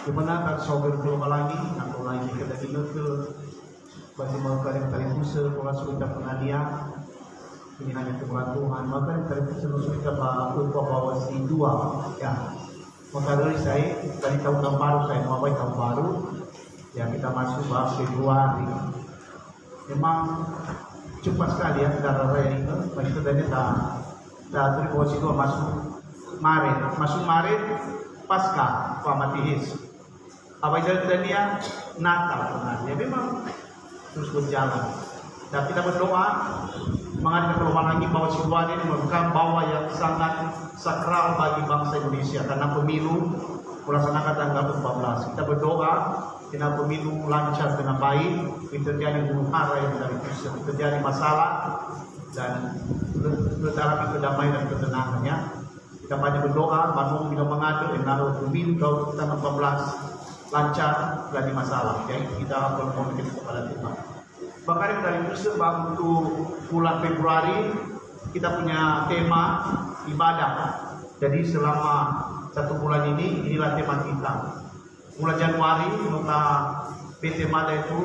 Gimana kan sober belum lagi atau lagi kita ingat ke bagi mereka yang tadi pusat pola sudah pengadia ini hanya Tuhan Tuhan maka yang tadi pusat sudah bawa si dua ya maka dari saya dari tahun baru saya mau tahun baru ya kita masuk bahas Februari memang cepat sekali ya saudara saya ini masih tadi dah terus itu masuk Maret pasca Mati Yesus apa dan dia Natal sebenarnya memang terus berjalan dan kita berdoa mengadakan peluang lagi bahwa Siluan ini merupakan bahwa yang sangat sakral bagi bangsa Indonesia karena pemilu melaksanakan tanggal 14 kita berdoa karena pemilu lancar dengan baik terjadi huru-hara yang dari pusat terjadi masalah dan bertaraf kedamaian dan ketenangannya kita banyak berdoa bangun bila mengadu dengan pemilu tahun 14 lancar dari masalah ya kita berkomunikasi kepada Tuhan bahkan dari Muslim untuk bulan Februari kita punya tema ibadah jadi selama 1 bulan ini inilah tema kita bulan Januari kita tema itu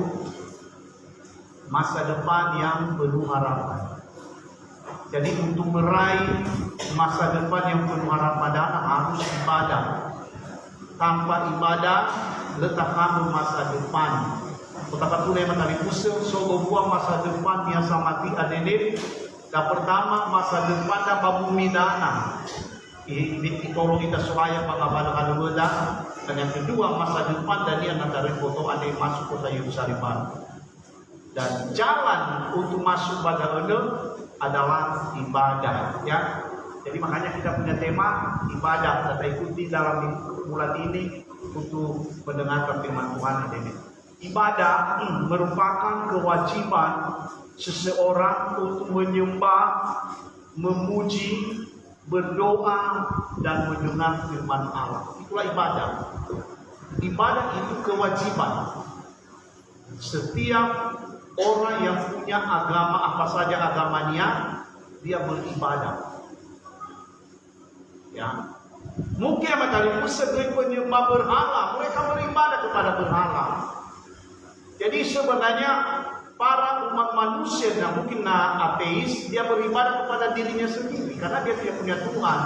masa depan yang penuh harapan jadi untuk meraih masa depan yang penuh harapan harus ibadah tanpa ibadah letak kamu masa depan. Betapa pula yang tadi pusing sogo buang masa depan yang samati adenin. Yang pertama masa depan dan babumi dana. Ini tolong kita suaya pengabana beda. Dan yang kedua masa depan dan dia nanti foto ada yang masuk kota Yerusalem baru. Dan jalan untuk masuk pada itu adalah ibadah. Ya. Jadi makanya kita punya tema ibadah. Kita ikuti dalam bulan ini untuk mendengarkan firman Tuhan ini. Ibadah merupakan kewajiban seseorang untuk menyembah, memuji, berdoa dan mendengar firman Allah. Itulah ibadah. Ibadah itu kewajiban. Setiap orang yang punya agama apa saja agamanya, dia beribadah. Ya. Mungkin matahari pusat penyembah berhala, mereka beribadah kepada berhala. Jadi sebenarnya para umat manusia yang mungkin ateis, dia beribadah kepada dirinya sendiri karena dia tidak punya Tuhan.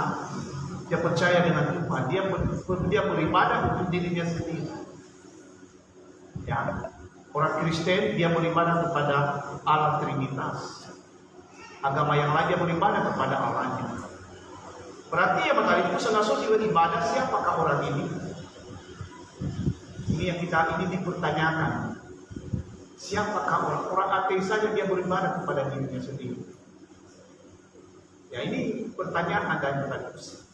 Dia percaya dengan Tuhan, dia beribadah untuk dirinya sendiri. Ya. Orang Kristen dia beribadah kepada Allah Trinitas. Agama yang lain dia beribadah kepada Allahnya. Berarti ya matahari pusat juga ibadah siapakah orang ini? Ini yang kita ini dipertanyakan. Siapakah orang ateis saja dia beribadah kepada dirinya sendiri? Ya ini pertanyaan dan matahari pusat.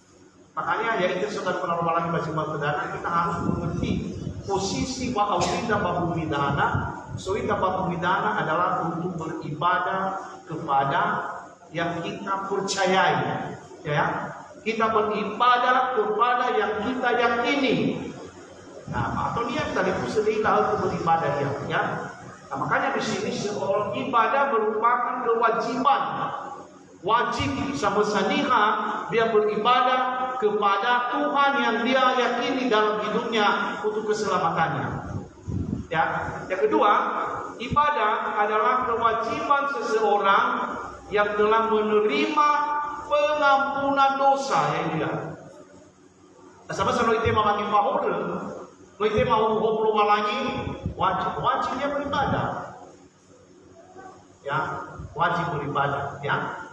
Makanya ya itu saudara penolong lagi masih kita harus mengerti posisi wa'awida babumidana. Soita babumidana adalah untuk beribadah kepada yang kita percayai. Ya. Kita beribadah kepada yang kita yakini. Nah, atau dia tadi sedihlah untuk beribadah ya. Nah, makanya di sini seorang ibadah merupakan kewajiban. Wajib sama saniha dia beribadah kepada Tuhan yang dia yakini dalam hidupnya untuk keselamatannya. Ya, yang kedua, ibadah adalah kewajiban seseorang yang telah menerima pengampunan dosa yang dia. Sama-sama itu memang bahur. Itu mau hoplo lagi wajibnya beribadah. Ya, wajib beribadah, ya.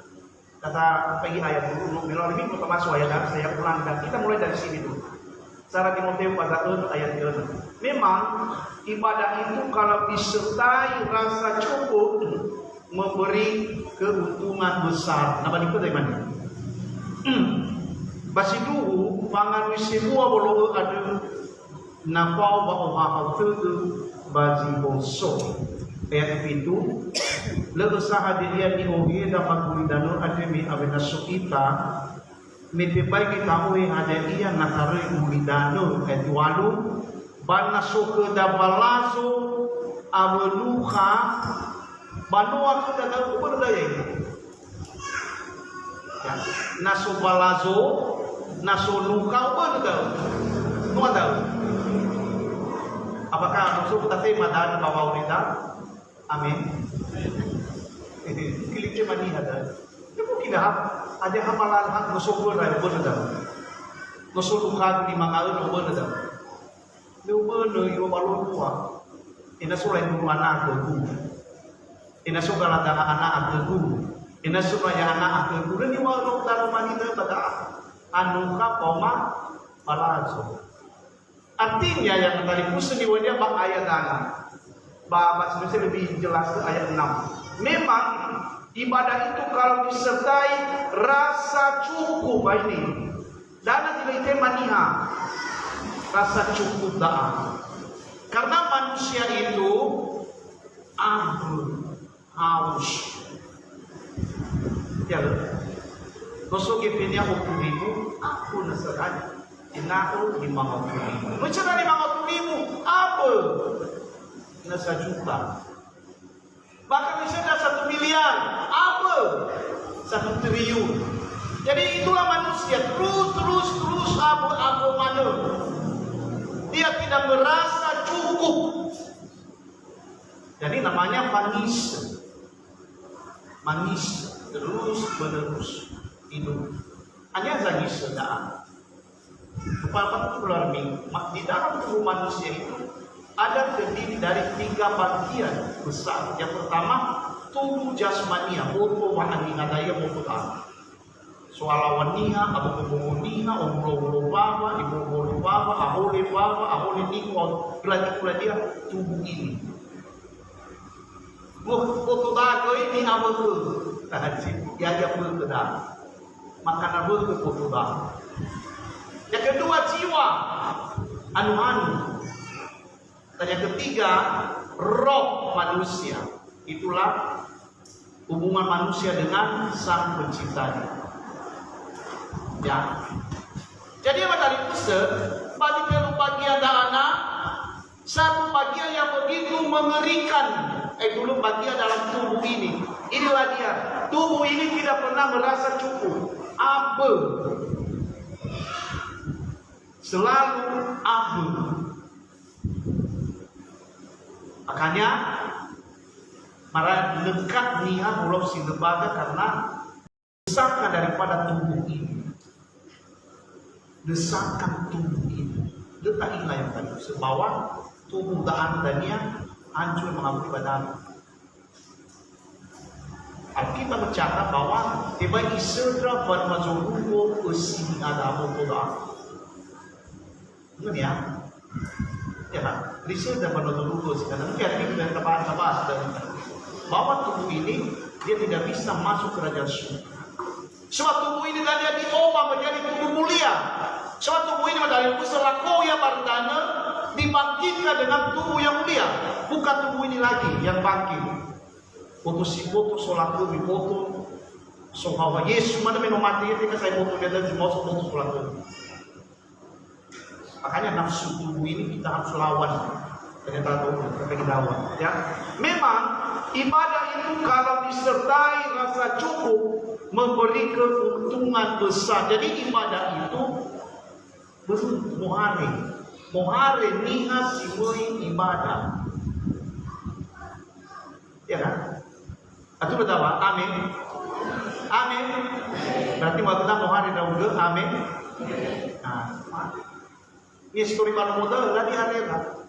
Kata pergi ayat dulu, bilang lebih untuk masuk ayat saya ulang dan kita mulai dari sini dulu. Cara Timotius pasal 1 ayat 6. Memang ibadah itu kalau disertai rasa cukup memberi keuntungan besar. Nama itu dari mana? Basi dulu pangan semua boleh ada napau bawa hal basi bosok. Ayat itu lebih sah dia diuji dapat bulidano ada mi abena sukita. Lebih baik kita uji ada dia nakari bulidano etwalu bana suke dabalazo abeluha banua kita tahu berdaya ini. Ya, naso balazo naso luka berdaya. Semua tahu. Betul tapi madan bawa kita. Amin. Kilik cuma ni ada. Itu kita ada hamalan hak musuh dah benar. Musuh luka di mangaun benar. Lu benar ibu balon tua. Ina surai dulu anak ke guru. Ina suka ladang anak ke guru. Ina suka ya anak ke guru. Ni walau taruh manita pada anuka koma balazo. Artinya yang tadi pusing di wajah bak ayat dana. Bahasa Indonesia lebih jelas ke ayat 6. Memang ibadah itu kalau disertai rasa cukup ini. Dana tidak itu maniha. Rasa cukup dah. Karena manusia itu haus. Ya, kosong kepennya hukumimu, aku nasaran. Inaku 50.000. Macam mana 50.000? Apa? Nasa juta. Bahkan bisa dah 1 miliar. Apa? 1 triliun. Jadi itulah manusia. Terus apa mana. Dia tidak merasa cukup. Jadi namanya manis. Manis. Terus menerus hidup. Hanya lagi sedang. Apa keluar di dalam tubuh manusia itu ada terdiri dari 3 bagian besar. Yang pertama tubuh jasmania, bobo wahani ngadaya bobo soal waniha, abu kebuniha, umroh baba, ibu baba, ahole niko, pula dia tubuh ini. Bobo dago ini apa tu? Ya pun kedah. Makanan bobo bobo dah. Yang kedua jiwa, anu. Dan yang ketiga roh manusia. Itulah hubungan manusia dengan Sang Penciptanya. Ya. Jadi apa tadi pusat? Bagi bagian dana, satu bagian yang begitu mengerikan. Dulu bagian dalam tubuh ini. Inilah dia. Tubuh ini tidak pernah merasa cukup. Apa? Selalu abu. Makanya marah dekat niat ulam si lembaga karena desakan daripada tubuh ini. Desakan tubuh ini. Letak inilah yang tadi sebawah tubuh daan dania hancur mengampuni badan. Alkitab mencatat bahwa tiba isedra pada majuruko usini ada apa Ingat ya? Ya kan? Riset dan menurut sekarang mungkin kita bahas bahwa tubuh ini dia tidak bisa masuk ke kerajaan surga. Sebab tubuh ini dia diubah menjadi tubuh mulia. Sebab tubuh ini dari puselaku ya bardana dibangkitkan dengan tubuh yang mulia. Bukan tubuh ini lagi yang bangkit. Foto solaku di foto sohawa Yesus mana memang mati ketika saya foto dia dan semua foto solaku. Makanya nafsu tubuh ini kita harus lawan. Ternyata kita lawan. Ya, memang ibadah itu kalau disertai rasa cukup memberi keuntungan besar. Jadi ibadah itu mohare niha simui ibadah. Ya kan? Itu betul apa? Amin. Amin. Berarti waktu mohare dauge. Amin. Nah, ini story mana modal lah di arena.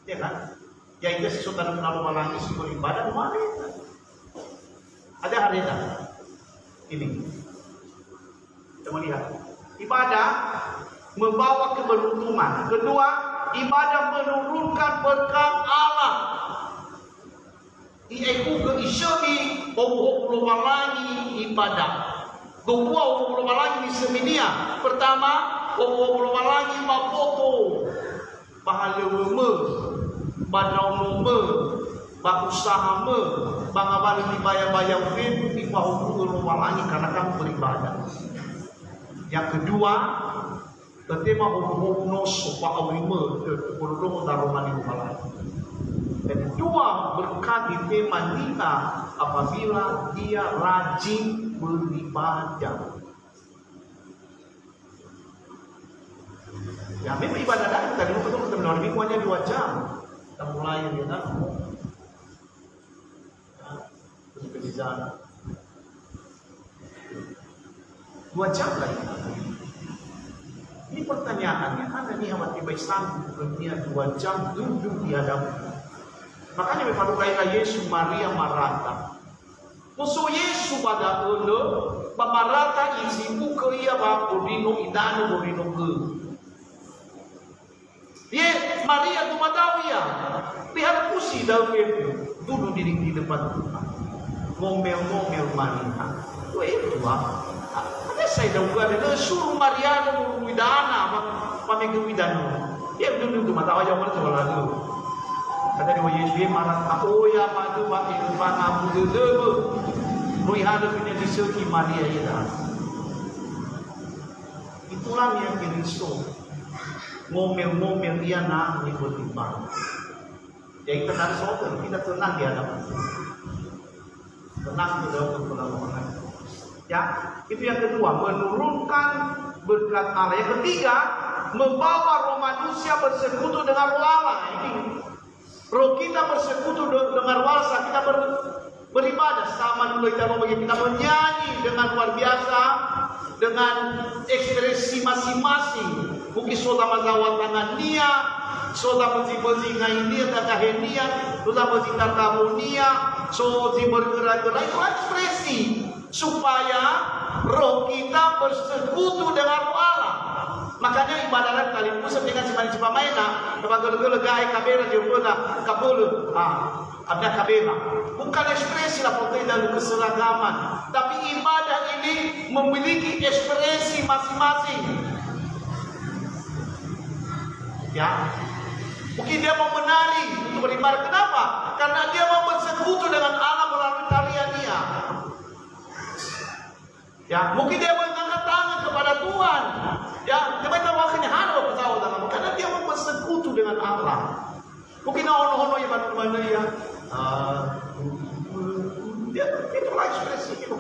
Ya kan? Ya itu sesuatu yang lalu malang isi beribadah mana? Ada arena. Ini. Kita melihat. Ibadah membawa keberuntungan. Kedua, ibadah menurunkan berkat Allah. Iaitu ke isyami obo malangi ibadah. Dua lagi di seminia. Pertama, lagi mapoto. Bahala me, badau me, bakusaha me, bangabali dibayar-bayar pun dibahu lagi karena kamu beribadah. Yang kedua, tema nos paawime kurung daromani lagi. Dan dua berkat di tema kita apabila dia rajin beribadah. Ya, memang ibadah tadi betul luar minggu hanya 2 jam. Kita mulai ya kan. Terus ke sana. 2 jam lagi. Ini pertanyaannya, Anda nih amat tiba sanggup dunia 2 jam duduk di hadapan. Makanya memang kailah Yesus Maria Marata. Musuh Yesus pada ulu, Marata isi buku ia bapu dino idano borino ke. Ye Maria tu matawi ya, pihak pusi dalam itu duduk di depan Tuhan. Ngomel-ngomel Maria. Itu itu saya dah bukan ada suruh Mariana Widana, pamegu Widana. Dia duduk tu mata wajah mana coba lalu. Kata dia Yesus marah aku ya padu pak itu pangamu dulu. Noi ada punya disegi Maria itu. Itulah yang Kristus ngomel-ngomel dia nak ikut timbang. Jadi tenang saudara, kita tenang di hadapan. Tenang di dalam perlawanan. Ya, itu yang kedua, menurunkan berkat Allah. Yang ketiga, membawa roh manusia bersekutu dengan roh Allah. Ini roh kita bersekutu dengan roh Allah saat kita beribadah. Sama dulu kita kita menyanyi dengan luar biasa, dengan ekspresi masing-masing. Mungkin soda mazawat tangan dia, soda berzi-berzi ngain dia, kakak dia, soda berzi katamu dia, soda bergerak-gerak, itu ekspresi. Supaya roh kita bersekutu dengan roh Allah. Makanya ibadah kali pusat dengan simpan cipamaina, kapag gai kabela jempuna kabulu, ada kabela. Bukan ekspresi lah potong dalam keseragaman, tapi ibadah ini memiliki ekspresi masing-masing. Ya, mungkin dia mau menari untuk beribadah. Kenapa? Karena dia mau bersekutu dengan Allah melalui tarian dia. Ya, mungkin dia mengangkat tangan kepada Tuhan. Ya, dia minta wakilnya hano ketawa tangan karena dia mau bersekutu dengan Allah. Mungkin ono-ono yang mana ya. Dia itu ekspresi itu.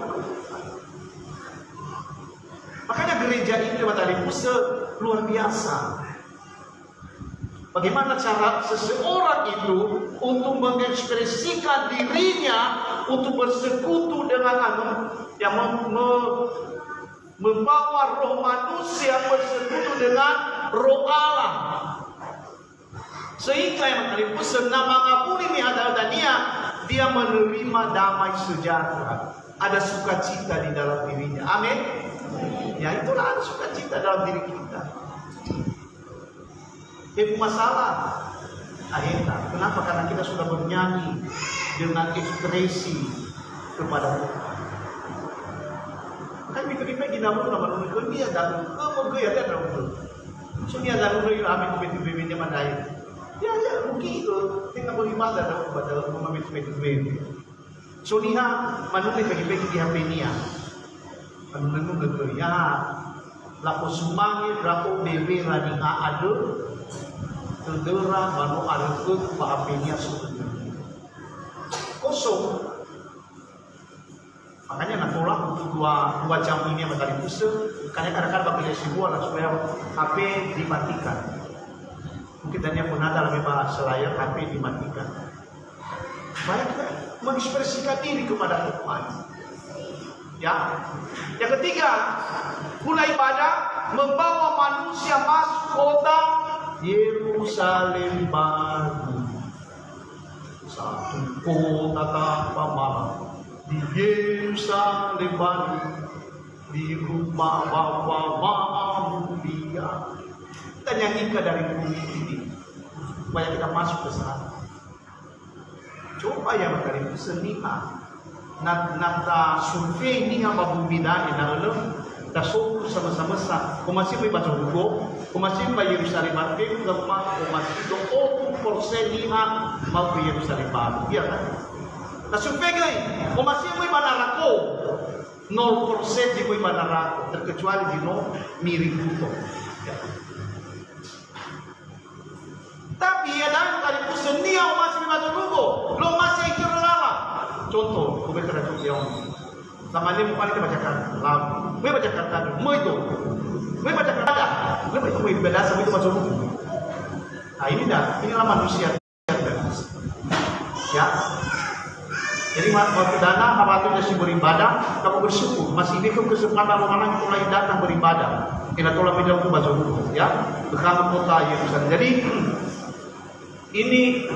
Makanya gereja ini tadi pusat luar biasa. Bagaimana cara seseorang itu untuk mengekspresikan dirinya untuk bersekutu dengan Allah yang membawa roh manusia bersekutu dengan roh Allah. Sehingga yang kali pesan nama ngapuni ini adalah dia menerima damai sejahtera. Ada sukacita di dalam dirinya. Amin. Ya itulah ada sukacita dalam diri kita. Itu masalah akhirnya. Kenapa? Karena kita sudah bernyanyi dengan ekspresi kepada Tuhan. Kan mikir-mikir gina mo naman nung dia dan kemudian dia dalam so dia dalam itu amin betul-betul dia mandai. Ya mungkin itu tinggal beribadah dalam pada memamit betul-betul. So dia manungin bagi-bagi di HP niya. Manungin betul ya. Lapo sumangi lapo bebe rani ado. Terdera manu arukut pa HP niya sudah. Kosong. Makanya natolak untuk dua jam ini yang tadi pusat. Karena kadang-kadang bagi sebuah lah supaya HP dimatikan. Mungkin tanya pun ada lebih bahas selayar HP dimatikan. Supaya kita mengekspresikan diri kepada Tuhan. Ya. Yang ketiga, mulai ibadah membawa manusia masuk kota Yerusalem baru. Satu kota tanpa malam. Di Yerusalem baru, di rumah Bapa Mulia. Kita nyanyikan dari bumi ini supaya kita masuk ke sana. Coba yang kali senihan, nata survei ni yang bumi dah ina alam, dah suku sama-sama sa. Kumasi may baca buku, kumasi may Yerusalem baru, kumasi kumasi 20% ni mau ke Yerusalem baru, ya kan? Nasupegay, kumasi mo'y manarako. 0% di mo'y manarako. Terkecuali di no, miring buto. Ya. Tapi ada kali po seniya umasi matutugo. Lo masih itu lala. Contoh, kung kita na yung namanya mo pala bacakan lam. May bacakan tadi, mo ito. May bacakan ada. Lo ito may bedasa mo ito matutugo. Nah inilah manusia. Ya. Jadi waktu dana kamu masih beribadah, kamu bersyukur. Masih itu kesempatan orang mulai datang beribadah. Kita tolak video itu baca dulu, ya. Bersama kota Yerusalem. Jadi ini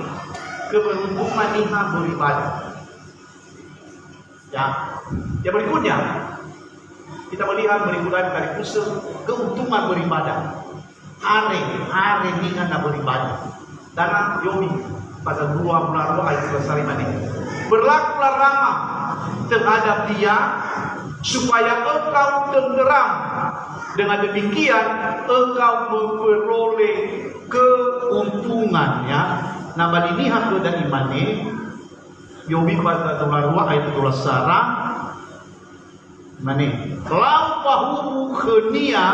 keberuntungan Niha beribadah. Ya. Yang berikutnya kita melihat berikutnya dari pusat keuntungan beribadah. Hari Niha beribadah. Dana Yobi pasal 2 bulan 2 ayat 25 ini. Berlakulah ramah terhadap dia supaya engkau tenteram. Dengan demikian engkau memperoleh keuntungan, ya. Nah bali hak dan imane Yobi pasal 2 ayat 12 sara mane lau pahu khenia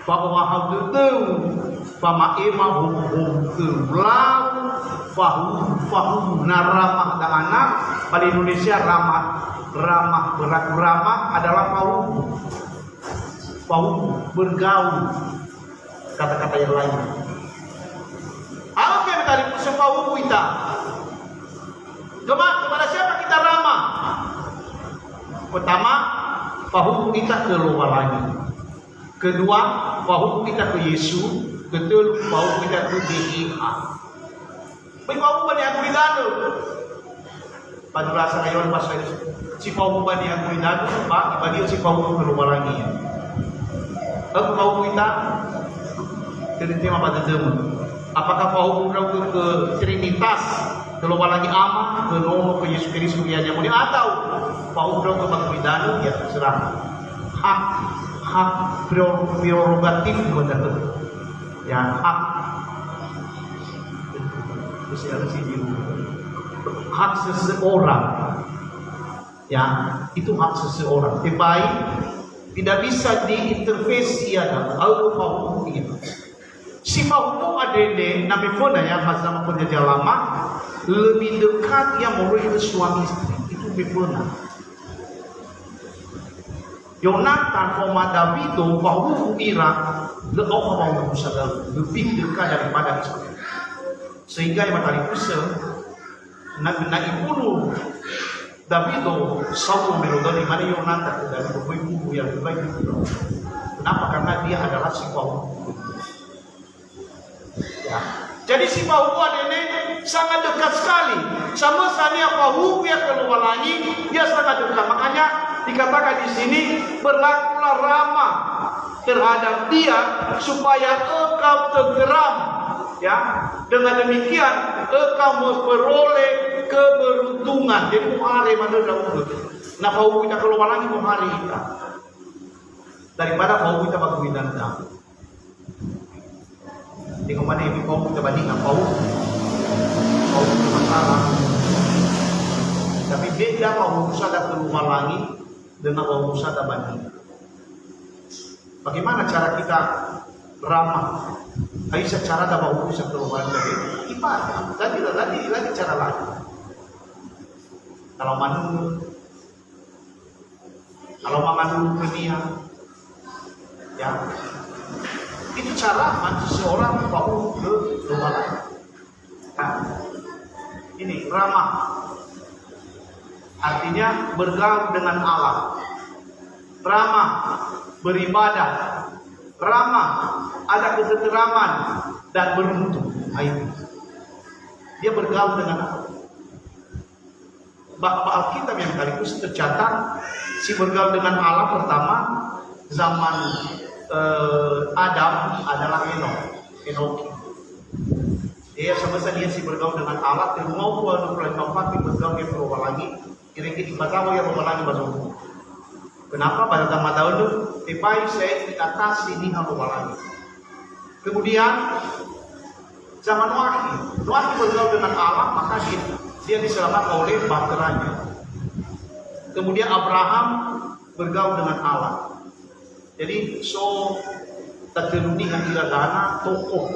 bahwa hal itu pama ema hum lau fahu naramah dan anak pada Indonesia ramah berlaku ramah adalah fahu bergaul, kata-kata yang lain. Apa yang tadi sepahu kita? Kepada siapa kita ramah? Pertama, fahu kita ke luar lagi. Kedua, fahu kita ke Yesus. Betul, fahu kita ke DIA. Bapak banyak yang kuidado. Pada rasa ngayon pas si Paulo banyak yang kuidado, Pak, ibadi si Paulo keluar lagi. Aku Paulo kita dari tema pada demo. Apakah Paulo ke Trinitas, keluar lagi ama, ke Romo, ke Yesus Kristus yang mulia, atau Paulo ke kuidado, ya terserah. Hak prerogatif benar. Ya hak. Hak seseorang, ya itu hak seseorang. Baik, tidak bisa diintervensi ada. Al-Hukum itu. Sifat hukum adene nabi pun ya masa penjajah lama lebih dekat yang melalui suami istri itu benar. Yonatan koma Davido bahwa Ira lebih dekat daripada istri. Sehingga yang tadi pusat nak ibunu Davido sawu melodo di mana Yonatan dari ibu yang lebih baik itu. Kenapa? Karena dia adalah si Paul. Ya. Jadi si Paul ini sangat dekat sekali sama Sania Paul yang keluar lagi, dia sangat dekat. Makanya dikatakan di sini berlakulah ramah terhadap dia supaya engkau tergeram. Ya, dengan demikian engkau memperoleh keberuntungan. Jadi muhari mana dahulu. Nah, Paul kita keluar lagi muhari kita daripada Paul kita bagi dan di kemana ini Paul kita bandingkan Paul masalah. Tapi beda Paul Musa ada keluar lagi dengan Paul Musa ada banding. Bagaimana cara kita ramah? Ayo secara ada Paul Musa keluar dari ibadah. Lagi cara lain. Kalau mengandung dunia, ya itu cara seseorang Paul keluar lagi. Nah, ini ramah artinya bergaul dengan Allah, ramah beribadah, ramah ada ketenteraman dan beruntung. Ayo dia bergaul dengan Allah. Bahwa Alkitab yang sekaligus tercatat si bergaul dengan Allah pertama zaman Adam adalah Enoki. Dia semasa dia si bergaul dengan Allah terus mau tempat bergaul yang berubah lagi kira-kira ibadah yang berubah lagi bahasa. Kenapa pada zaman dahulu tipai saya di atas ini berubah lagi. Kemudian zaman Nuh bergaul dengan Allah maka dia diselamatkan oleh bahteranya. Kemudian Abraham bergaul dengan Allah. Jadi terjadi dengan iradana tokoh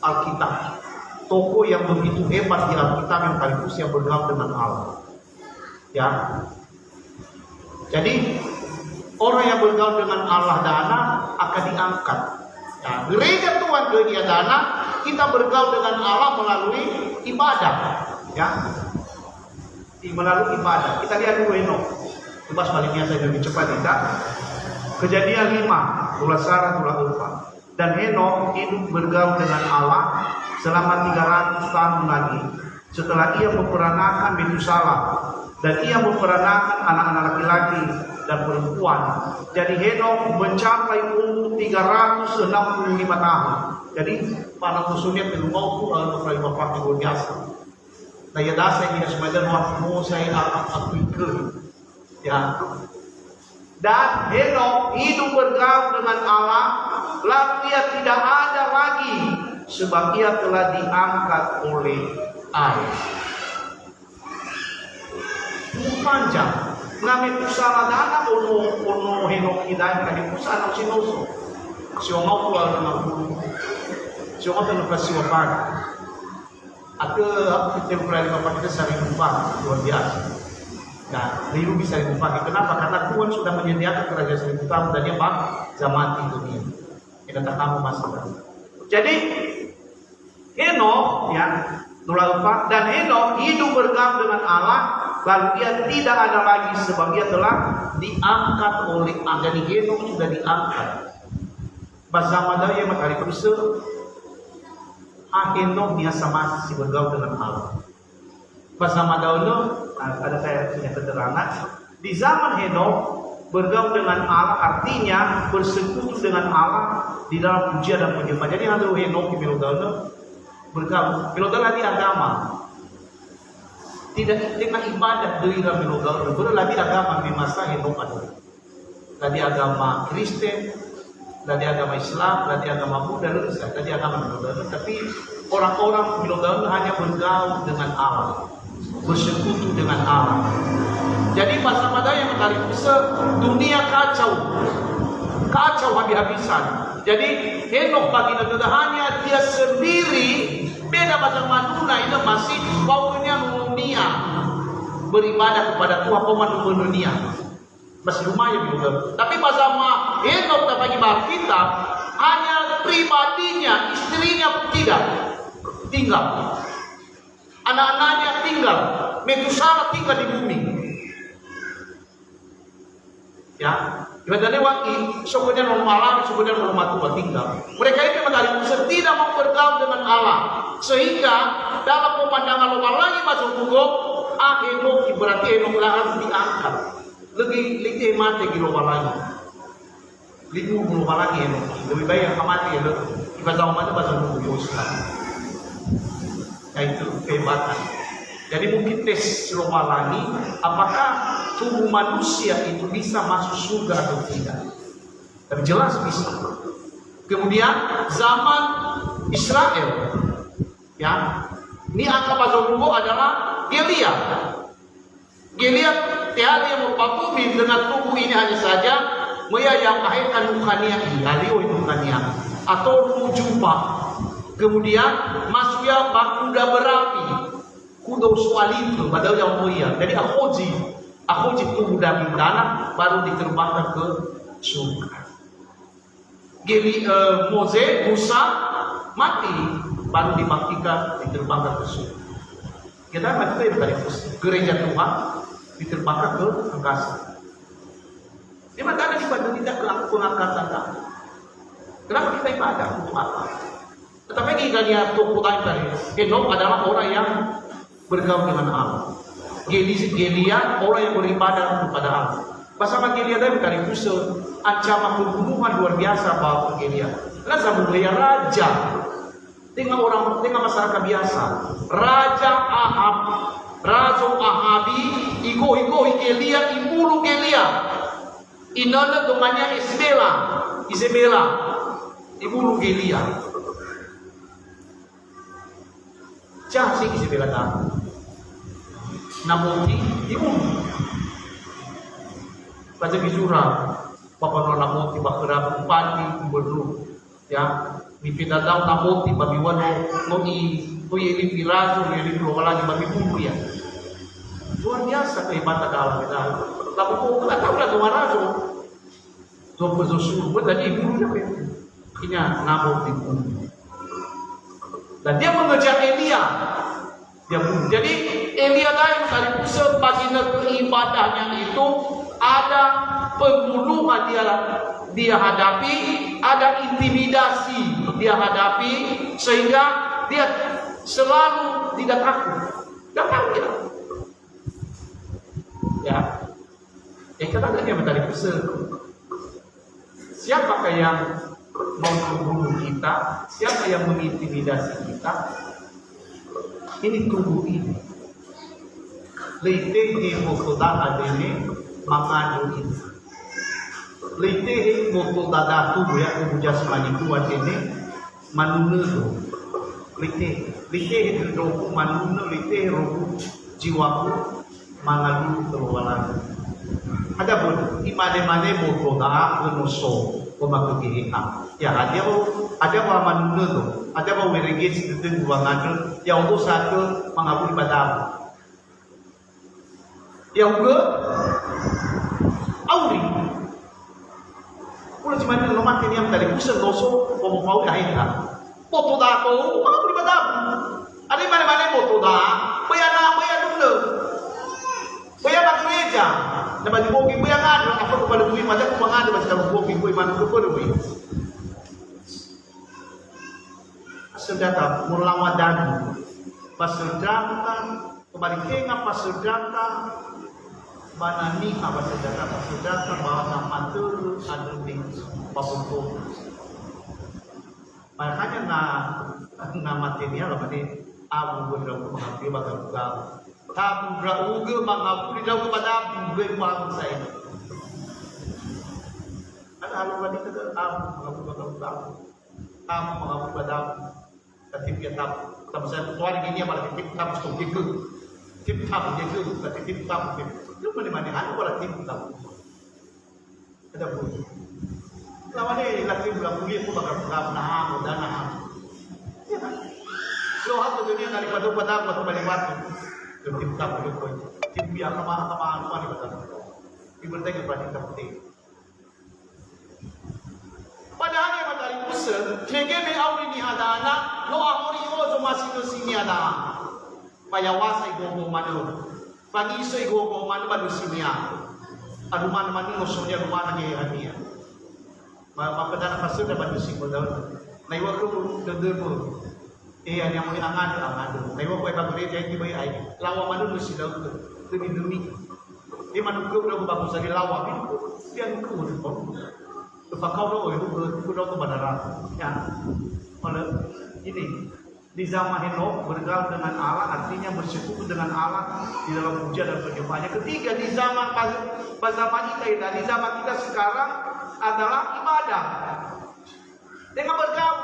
Alkitab, tokoh yang begitu hebat di Alkitab yang sekaligus yang bergaul dengan Allah. Ya. Jadi orang yang bergaul dengan Allah dana akan diangkat. Nah, gereja Tuhan gereja dana kita bergaul dengan Allah melalui ibadah, ya. Melalui ibadah. Kita lihat dulu Henok. Coba sebaliknya saya lebih cepat kita. Kejadian 5, tulah Sarah, tulah Ulfa. Dan Henok hidup bergaul dengan Allah selama 300 tahun lagi. Setelah ia memperanakan Metusalah, dan ia memperanakan anak-anak laki-laki dan perempuan. Jadi Henok mencapai umur 365 tahun. Jadi pada musuhnya terlalu untuk bapak luar biasa. Nah ya dah saya tidak sebenarnya mau saya aplikasi, ya. Dan Henok hidup bergaul dengan Allah, lalu ia tidak ada lagi, sebab ia telah diangkat oleh air. Panjang. Ngamet usaha dana ono Henok hidayah kali usaha nak sinoso. Siomau keluar dengan bulu. Siomau tu lepas siopag. Atau kita berani bapak kita sering lupa luar biasa. Nah, liru bisa lupa. Kenapa? Karena Tuhan sudah menyediakan kerajaan 1000 tahun dan dia bang zaman itu dia. Kita tak tahu masalah. Jadi Henok, ya, dan Henok hidup bergaul dengan Allah. Lalu dia tidak ada lagi sebab dia telah diangkat oleh Allah. Jadi Henok sudah diangkat. Bahasa Madaya matahari kusa. Henok dia sama si bergaul dengan Allah. Bahasa Madaya ada saya punya keterangan. Di zaman Henok bergaul dengan Allah artinya bersekutu dengan Allah di dalam pujian dan penyembah. Jadi ada Henok di Melodana bergaul. Melodana di agama. Tidak dengan ibadah dari Melodana. Berarti agama di masa Henok ada. Tadi agama Kristen, tadi agama Islam, tadi agama Buddha, tadi agama Melodana. Tapi orang-orang Melodana hanya bergaul dengan Allah, bersekutu dengan Allah. Jadi bahasa Madaya yang tadi dunia kacau habis-habisan. Jadi Henok bagi negara hanya dia sendiri. Beda macam Maduna itu masih baunya dunia beribadah kepada Tuhan pemandu dunia. Masih lumayan juga. Tapi bahasa Henok tak bagi kita hanya pribadinya, istrinya tidak tinggal, anak-anaknya tinggal, Metusalah tinggal di bumi. Ya, ibadah wangi, sukunya normal, sukunya normal Tuhan tinggal. Mereka itu mencari usaha tidak mau bergaul dengan Allah, sehingga dalam pemandangan lokal lagi masuk hukum, Henok berarti Henok harus diangkat. Lebih mati di lokal lagi, lebih global lagi Henok. Lebih baik yang mati ya, ibadah umat bahasa hukum Islam. Itu kehebatan. Jadi mungkin tes global lagi, apakah tubuh manusia itu bisa masuk surga atau tidak? Tapi jelas bisa. Kemudian zaman Israel, ya, ini angka Bazolugo adalah Gelia. Gelia tiada yang merupakan bumi dengan tubuh ini hanya saja, yang kahitkan mukanya ini, mukanya atau jumpa. Kemudian masuknya kuda berapi, kuda suali itu, padahal yang mulia. Jadi aku tubuh daging tanah baru diterbangkan ke surga. Musa mati baru dibaktikan diterbangkan ke surga. Kita mati itu dari gereja Tuhan diterbangkan ke angkasa. Di mana ada ibadah tidak ke pengangkatan Tuhan? Kenapa kita ibadah untuk apa? Tetapi dia tokoh tadi, Henok adalah orang yang bergaul dengan Allah. Gelia orang yang beribadah kepada Allah. Bersama Gelia tadi dari Musa ancaman pembunuhan luar biasa bahwa Gelia. Karena zaman dia raja, tengah masyarakat biasa. Raja Ahabi, iko Gelia, ibulu Gelia. Inana namanya Isabella, ibulu Gelia. Cah sih Isabella tahu. Namun ibu baca bisura papa nona moti bakera bupati gubernur ya di pindah namoti babi wano noni tuye ini virazo ini lagi babi bumbu ya luar biasa kehebatan dalam kita lalu kok nggak tahu lah kemarazo so berzosur buat tadi ibu ya ini namoti bumbu Dan dia mengejar Elia. Dia bunuh. Jadi Elia yang tadi baginda keibadahnya itu ada pembunuhan dia hadapi, ada intimidasi dia hadapi, sehingga dia selalu tidak takut. Datang dia. Ya. Kata dia tadi siapakah yang mau membunuh kita? Siapa yang mengintimidasi kita? Ini tubuh ini. Leitehe motoda adene mangado ini. Leitehe motoda tubuh ya tubuh jasmani itu adene manunedo. Leitehe rohu manune leitehe rohu jiwaku mangalu terwalan. Ada pun imane-mane motoda genoso komakukihiha. Ya ada manunedo tu. Ada bahawa merigis dengan buang ada yang untuk satu mengabuli badan yang ke auri ulah cuma ni lomak ni yang tadi pusat doso mau mau kahit ha foto dah tu mengabuli badan ada mana-mana foto dah bayar dulu bayar bak gereja dapat dibogi bayar ada apa kepada duit macam buang ada macam bogi bogi mana kepada duit sedata mulawa dadu paserdata kembali kenga paserdata banani apa paserdata bahwa matur adu di papunto makanya na material apa ni abu berau mengambil bagai bukan tabu berau ke mengambil jauh kepada bukan bang saya ada hal lagi kita abu mengambil bagai bukan abu mengambil bagai tapi dia tak bisa tuan gini apa lagi tak mesti tip tak tapi tip tak itu mana ada orang tip tak ada pun lawan ni lagi bulan kuliah pun bakal nah ya kan so hatu dunia daripada pada balik waktu tip tak boleh tip biar kemana ni betul diberitakan pada kita penting. Padahal yang matahari pusat, negeri awal ini ada anak, lo awal ini lo masih di sini ada. Payawasa ibu mana, pagi isu ibu mana baru sini ada. Aduh mana lo soalnya rumah lagi hati ya. Maka dana pasir dapat di sini betul. Naik waktu dendam, yang mau angkat. Naik waktu apa boleh jadi bayi ay. Lawa mana lo sih dah demi. Dia mana kau dah bagus lagi lawa itu, dia kau dah. Fakau doa itu berdoa kepada Allah. Ya, oleh ini di zaman Henok bergaul dengan Allah artinya bersekutu dengan Allah di dalam puja dan penyembahannya. Ketiga di zaman kita di zaman kita sekarang adalah ibadah. Dengan bergaul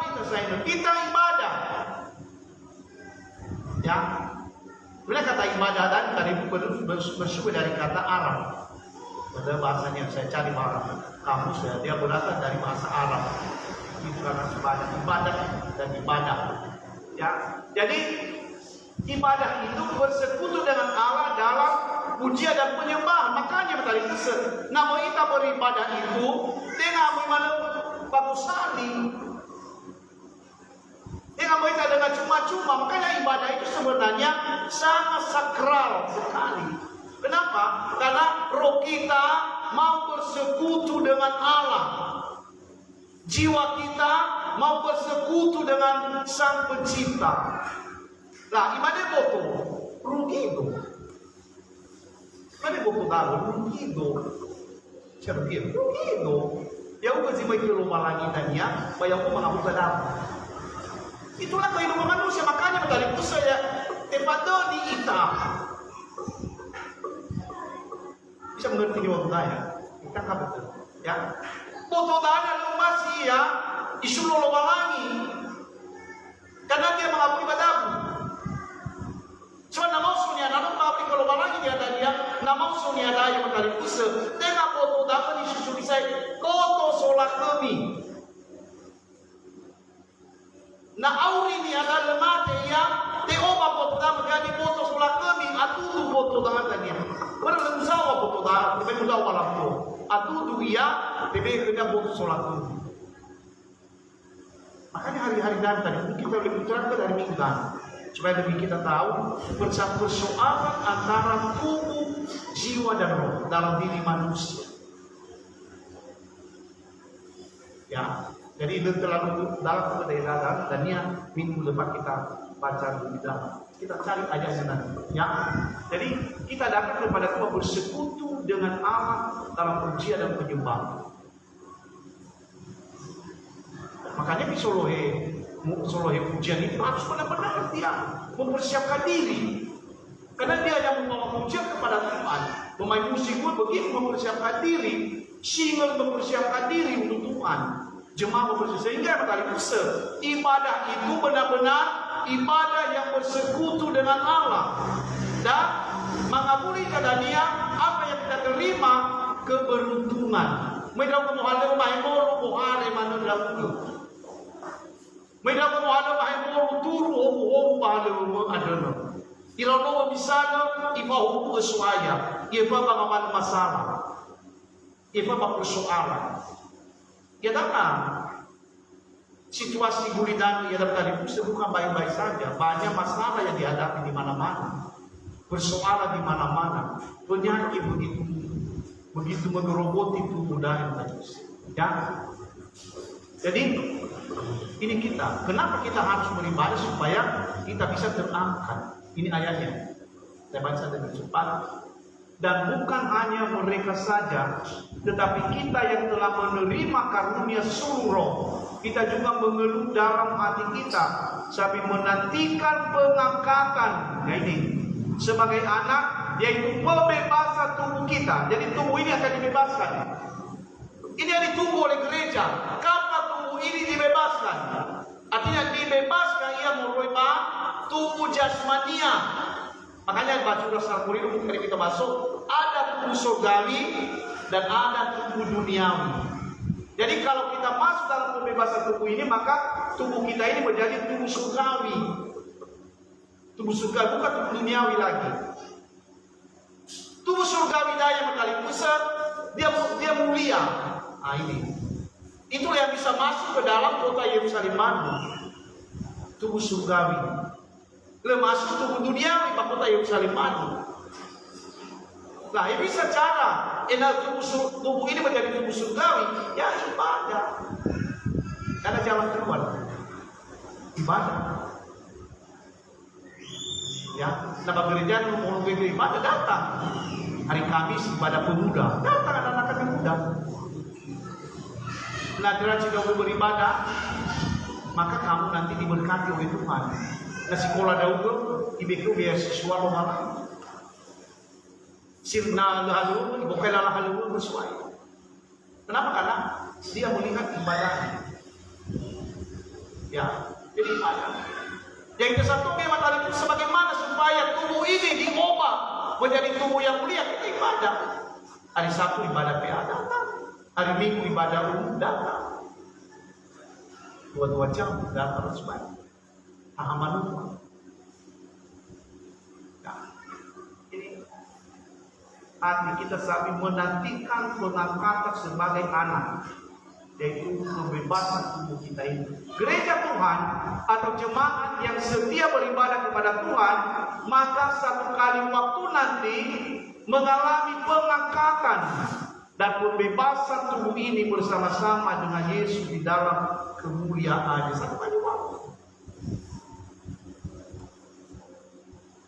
kita ibadah. Ya, bila kata ibadah tadi bersumber dari kata Arab. Pada bahasanya saya cari kamus ya, dia berasal dari bahasa Arab. Itu karena ibadah dan ibadah. Ya, jadi ibadah itu bersekutu dengan Allah dalam pujian dan penyembahan. Makanya tadi pesan, nama kita beribadah itu dengan mana bagus sekali. Dengan kita dengan cuma-cuma. Makanya ibadah itu sebenarnya sangat sakral sekali. Kenapa? Karena roh kita mau bersekutu dengan Allah. Jiwa kita mau bersekutu dengan Sang Pencipta. Lah, ibadah boto, rugi itu. Ibadah boto tahu, rugi itu. Siapa dia? Rugi itu. Ya udah sih bagi rumah lagi tanya, bayar aku mengambil dalam. Itulah kehidupan manusia. Makanya dari itu saya tepat di hitam. Bisa mengerti di waktu saya, kita kan betul, ya. Foto tanya lu masih ya, isu lo lagi, karena dia mengakui padamu. Cuma nama usulnya, nama mengakui kalau lagi dia ada dia, nama usulnya ada yang berkali pusat. Tengah foto dapat isu saya, foto solat kami. Nah auri ini ada lemah yang teoba foto dapat jadi foto solat kami, atau foto dapat dia. Berapa usaha foto dah, tapi usaha malam tu. Atu dia, tapi kena buat solat tu. Makanya hari-hari nanti kita lebih terangkan dari minggu kan, supaya lebih kita tahu persoalan antara tubuh, jiwa dan roh dalam diri manusia. Ya, jadi itu terlalu dalam kedaerahan dan ya minggu depan kita baca lebih dalam. Kita cari ayatnya nanti. Ya, jadi kita datang kepada Tuhan bersekutu dengan Allah dalam pujian dan penyembahan. Makanya di Solohe pujian itu harus benar-benar dia mempersiapkan diri. Karena dia yang membawa pujian kepada Tuhan. Pemain musik pun begitu mempersiapkan diri, singer mempersiapkan diri untuk Tuhan. Jemaah mempersiapkan sehingga kali Musa, ibadah itu benar-benar ibadah yang bersekutu dengan Allah dan mengabuli dia apa yang kita terima keberuntungan. Mereka memohon mahimoro mohare manulaku. Mereka memohon mahimoro turu homo bahalo adana. Irono misana ibahu kesuaya, iba bangawan masalah. Iba persoalan. Ya datang situasi gulidan ya dalam bukan baik-baik saja, banyak masalah yang dihadapi di mana-mana, persoalan di mana-mana, penyakit begitu menggerogoti tubuh dan manusia. Ya, jadi ini kita. Kenapa kita harus beribadah supaya kita bisa terangkat? Ini ayatnya. Saya baca dengan cepat. Dan bukan hanya mereka saja, tetapi kita yang telah menerima karunia suruh, kita juga mengeluh dalam hati kita sambil menantikan pengangkatan. Nah ini sebagai anak, yaitu pembebasan tubuh kita. Jadi tubuh ini akan dibebaskan. Ini yang ditunggu oleh gereja. Kapan tubuh ini dibebaskan? Artinya dibebaskan ia merubah tubuh jasmania. Makanya baca dasar Al-Quran mungkin kita masuk, ada tubuh surgawi dan ada tubuh duniawi. Jadi kalau kita masuk dalam pembebasan tubuh ini, maka tubuh kita ini menjadi tubuh surgawi. Tubuh surgawi bukan tubuh duniawi lagi. Tubuh surgawi daya mengalih pusat, dia mulia. Nah ini, itulah yang bisa masuk ke dalam kota Yerusalem baru. Tubuh surgawi. Masuk tubuh duniawi kota Yerusalem baru. Nah ini bisa cara tubuh ini menjadi tubuh surgawi, ya ibadah. Karena jalan keluar ibadah. Ya, nama gereja mau ibadah datang. Hari Kamis ibadah pemuda, datang anak-anak pemuda. Nah, jika mau beribadah, maka kamu nanti diberkati oleh Tuhan. Nah, sekolah Daud ibeku beasiswa rohani. Sirna lalu, ibukela lalu bersuai. Kenapa? Karena dia melihat ibadahnya. Ya, jadi ibadah. Yang kesatu memang itu sebagaimana supaya tubuh ini diubah menjadi tubuh yang mulia, kita ibadah. Hari Sabtu ibadah PA datang, hari Minggu ibadah umum datang. 2 jam datang sebanyak. Ahamanu. Nah, ini hati kita sambil menantikan pengangkatan sebagai anak, yaitu kebebasan tubuh kita ini. Gereja Tuhan atau jemaat yang setia beribadah kepada Tuhan, maka satu kali waktu nanti mengalami pengangkatan dan pembebasan tubuh ini bersama-sama dengan Yesus di dalam kemuliaan. Satu kali waktu.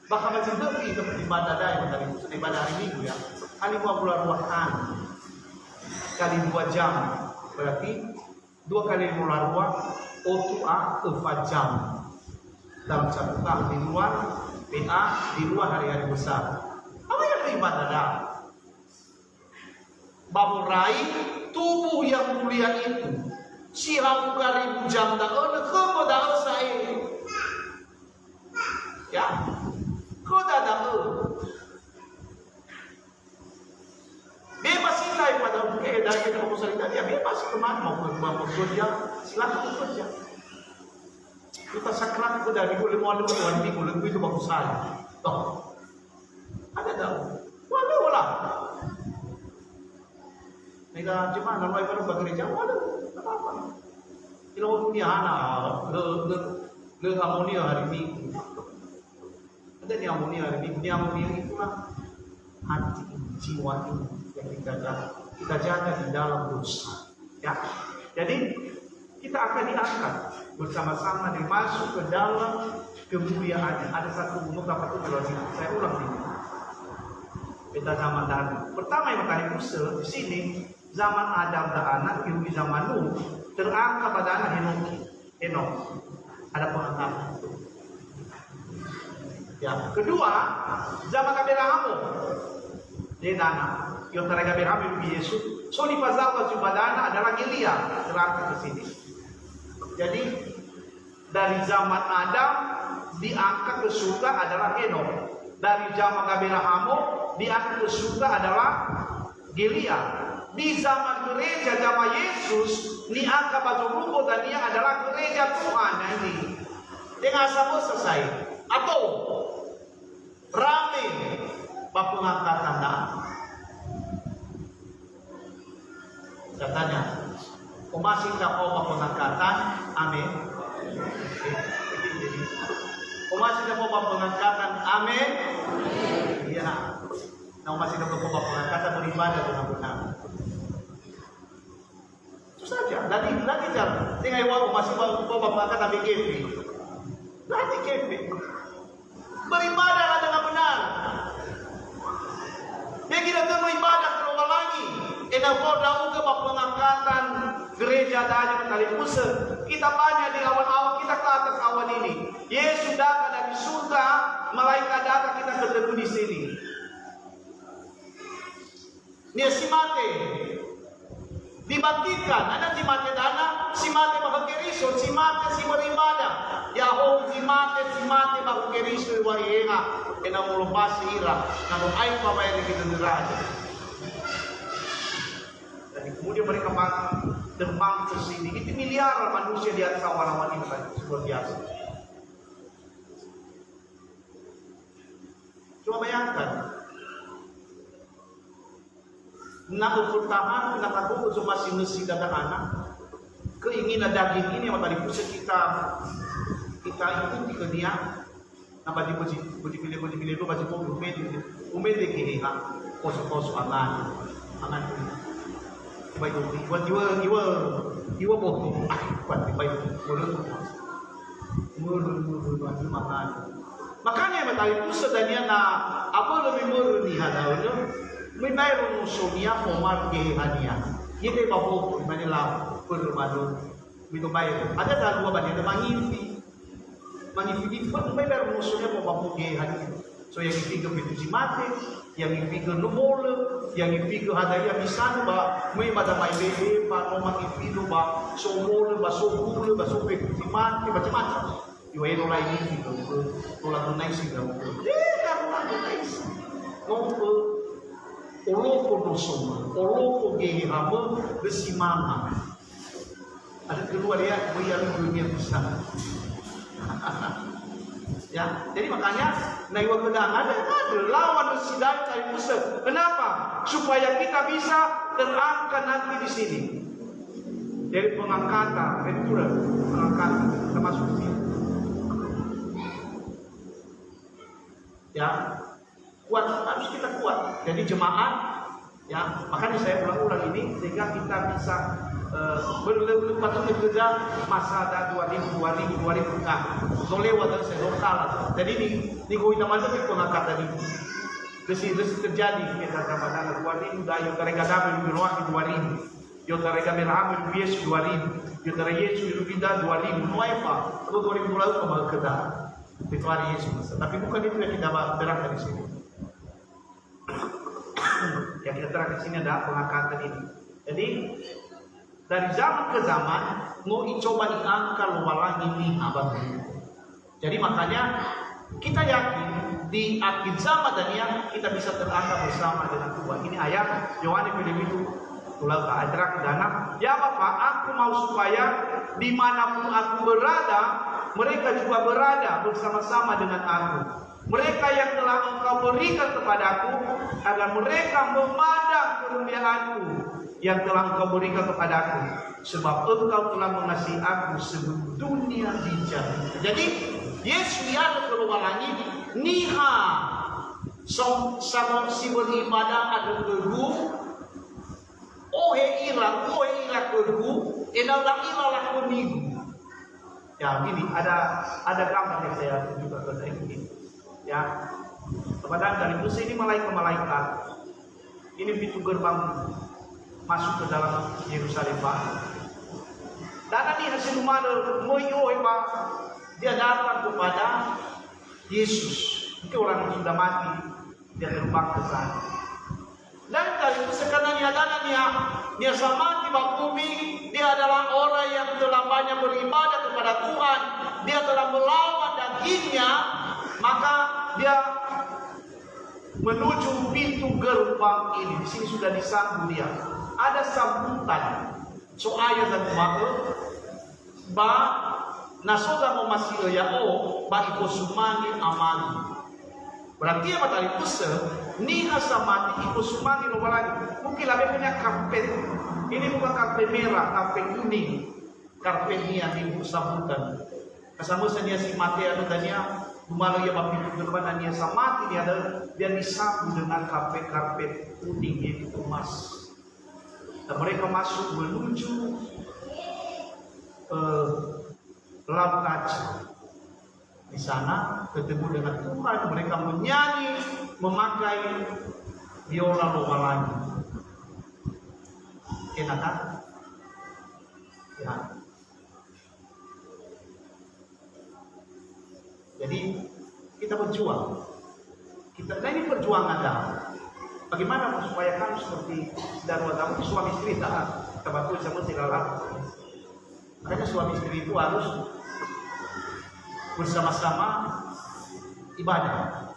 Bahkan masih lebih untuk ibadah dari ibadah hari Minggu ya. Kali 20 kan kali 2 jam. Berarti 2 kali 20 otua 4 jam. Dalam satu tahun di luar PA di luar hari-hari besar. Apa yang beribadah dah? Bamurai tubuh yang mulia itu. Sihau kali jam dah ada kepada saya. Ya. Kau dah tahu. Bebas silai pada dari kita mau cerita dia bebas kemana mau bekerja silakan bekerja. Kita sakrat itu dari boleh mau ada Tuhan minggu itu bagus saya. Toh ada tahu. Walau lah. Mereka cuma nama ibadah gereja walau apa. Ilo punya anak, le harmonia hari Minggu. Ada di harmonia hari Minggu. Di harmonia itulah hati, jiwa ini yang kita jaga di dalam dosa. Ya, jadi kita akan diangkat bersama-sama dimasuk ke dalam kemuliaan. Ada satu beberapa itu saya ulang ini. Kita zaman Adam. Pertama yang tadi Musa di sini zaman Adam dan anak di zaman Nuh terangkat pada anak Henok. Ada pengangkatan. Ya, kedua zaman Abraham. Dia anak. Yang terakhir Abraham itu Yesus. So di pasal Jubadana adalah Elia terangkat ke sini. Jadi dari zaman Adam diangkat ke surga adalah Henok. Dari zaman Abraham diangkat ke surga adalah Elia. Di zaman gereja zaman Yesus diangkat baju rumput dan dia adalah gereja Tuhan ini. Dengan sama selesai. Atau rame pengangkatan dah. Saya tanya, kau masih tak mau pengangkatan? Amin. Kau masih tak mau pengangkatan? Amin. Iya. Kau masih tak mau pengangkatan beribadah benar-benar. Itu saja. Lagi jangan. Tinggal ibu masih mau pengangkatan BKP. Lagi KP. Beribadahlah dengan benar. Dia kita beribadah keluar lagi. Enaklah daun ke pengangkatan gereja daya kali Musa. Kita banyak di awal-awal kita ke atas awan ini. Yesus datang dari surga, malaikat datang kita ketemu di sini. Dia si mate dibangkitkan. Ada si mate dana, si mate bahukeriso, si mate si beribadah. Yahoo si mate bahukeriso wahena. Enamul basira, namun air pakai kita deraja. Kemudian mereka terbang ke sini. Itu miliaran manusia di atas awan-awan ini kan, luar biasa. Coba bayangkan. Nak bertahan, nak takut untuk masih mesi dan anak. Keinginan daging ini yang tadi pusat kita ikuti ke dia. Nama di pilih itu baju pun umedi kini ha, kos angan baik iwa bohong kuat baik mulut makan. Makanya matahari pusat dan dia na apa lebih murni hada itu membayar musuhnya pomar ke hadiah. Kita bawa di mana lah permadu itu bayar. Ada dah dua banyak ada manifidi pun membayar musuhnya pomar ke hadiah. So yang ipigo itu mate, yang ipigo lumole, yang ipigo hadiah bisa ba may madamay bebe pa no makipido ba somole ba sobule ba sope itu mate macam-macam. Iwa ero lain ini tolak naik sih kamu. Kamu naik. Nompo oloko dosoma, oloko gehe hamo besimama. Ada kedua dia bayar dunia besar. Ya, jadi makanya naiwa pedang ada lawan sidang dari Musa. Kenapa? Supaya kita bisa terangkat nanti di sini. Dari pengangkatan, pengangkatan termasuk di sini. Ya, kuat harus kita kuat. Jadi jemaat, ya makanya saya ulang-ulang ini sehingga kita bisa berlepas bekerja masa ada 2000 nah lewat dari saya kalah. Jadi di gua kita masuk itu pengangkatan ini. Desi terjadi kita dapat 2000 dah yang mereka dapat di luar 2000. Yang mereka meraham di bias 2000. Yang mereka Yesus itu pindah 2000. No apa? Itu 2000 lalu kembali ke dah. Itu hari Yesus. Tapi bukan itu yang kita berangkat di sini. Yang kita terangkan di sini ada pengangkatan ini. Jadi dari zaman ke zaman mau coba diangkat luar ini abad. Jadi makanya kita yakin di akhir zaman dan yang kita bisa terangkat bersama dengan Tuhan. Ini ayat Yohanes itu tulang keadrak dana. Ya Bapak, aku mau supaya dimanapun aku berada, mereka juga berada bersama-sama dengan aku. Mereka yang telah Engkau berikan kepadaku, agar mereka memandang kemuliaan-Ku yang telah Engkau berikan kepadaku, sebab Engkau telah mengasihi aku sebelum dunia dijadikan. Jadi Yesus lihat keluar langit, niha sama si beribadah ada keru, ohe ira keru, enalang ira kunigu. Ya ini ada gambar yang saya tunjukkan ke ini. Ya, kepada dari Musa ini malaikat. Ini pintu gerbang masuk ke dalam Yerusalem, Pak. Dan ini hasil mana moyo, Pak. Dia datang kepada Yesus. Itu orang yang sudah mati, dia terbang ke sana. Dan dari itu sekarang dia sama di bumi, dia adalah orang yang telah banyak beribadah kepada Tuhan. Dia telah melawan dagingnya, maka dia menuju pintu gerbang ini. Di sini sudah disambut dia. Ada sambutan. So ayat dan ba nasoda mo masilo ya ba iko sumangi amani. Berarti apa tadi puse ni asamati iko sumangi lo lagi. Mungkin lebih punya karpet. Ini bukan karpet merah, karpet kuning. Karpet ini yang di sambutan. Kasama sa niya si mati ano tanya gumalo ya pintu gerbang dia samati dia disambut dengan karpet kuning itu emas. Dan mereka masuk menuju Laut Kaca. Di sana ketemu dengan Tuhan, mereka menyanyi, memakai biola romalangi. Enak kan? Ya. Jadi kita berjuang. Nah ini perjuangan dah. Bagaimana supaya kamu seperti darwa kamu suami istri taat, tabatul sama silalah. Makanya suami istri itu harus bersama-sama ibadah.